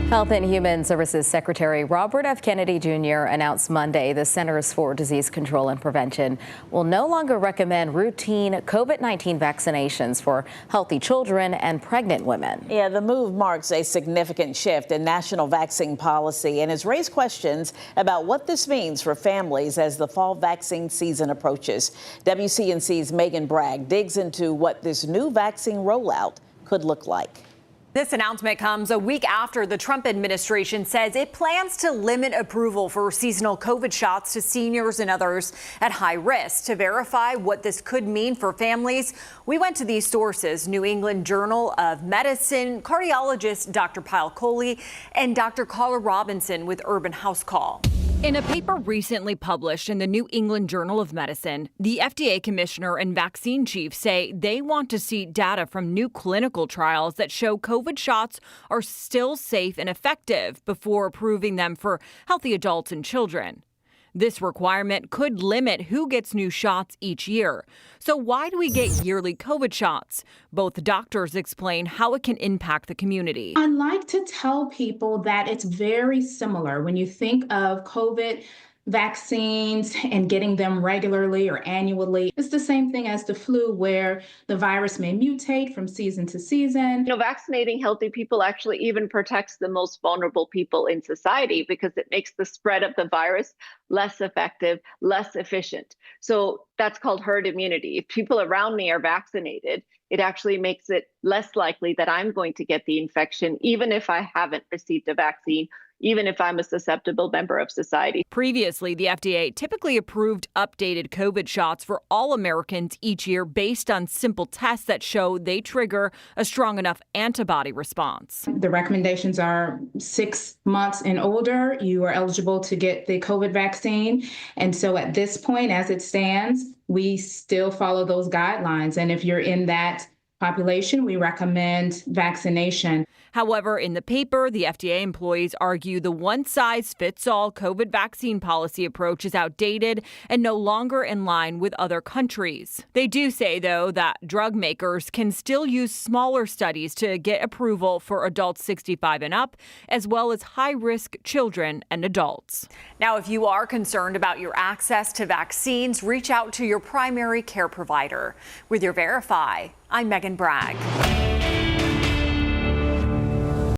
Health and Human Services Secretary Robert F. Kennedy Jr. announced Monday the Centers for Disease Control and Prevention will no longer recommend routine COVID-19 vaccinations for healthy children and pregnant women. Yeah, the move marks a significant shift in national vaccine policy and has raised questions about what this means for families as the fall vaccine season approaches. WCNC's Meghan Bragg digs into what this new vaccine rollout could look like. This announcement comes a week after the Trump administration says it plans to limit approval for seasonal COVID shots to seniors and others at high risk. To verify what this could mean for families, we went to these sources: New England Journal of Medicine, cardiologist Dr. Pyle Coley, and Dr. Carla Robinson with Urban House Call. In a paper recently published in the New England Journal of Medicine, the FDA commissioner and vaccine chief say they want to see data from new clinical trials that show COVID shots are still safe and effective before approving them for healthy adults and children. This requirement could limit who gets new shots each year. So why do we get yearly COVID shots? Both doctors explain how it can impact the community. I like to tell people that it's very similar when you think of COVID vaccines and getting them regularly or annually. It's the same thing as the flu, where the virus may mutate from season to season. Vaccinating healthy people actually even protects the most vulnerable people in society because it makes the spread of the virus less effective, less efficient. So that's called herd immunity. If people around me are vaccinated, it actually makes it less likely that I'm going to get the infection, even if I haven't received a vaccine, even if I'm a susceptible member of society. Previously, the FDA typically approved updated COVID shots for all Americans each year based on simple tests that show they trigger a strong enough antibody response. The recommendations are 6 months and older. You are eligible to get the COVID vaccine. And so at this point, as it stands, we still follow those guidelines. And if you're in that population, we recommend vaccination. However, in the paper, the FDA employees argue the one-size-fits-all COVID vaccine policy approach is outdated and no longer in line with other countries. They do say, though, that drug makers can still use smaller studies to get approval for adults 65 and up, as well as high-risk children and adults. Now, if you are concerned about your access to vaccines, reach out to your primary care provider. With your Verify, I'm Meghan Bragg.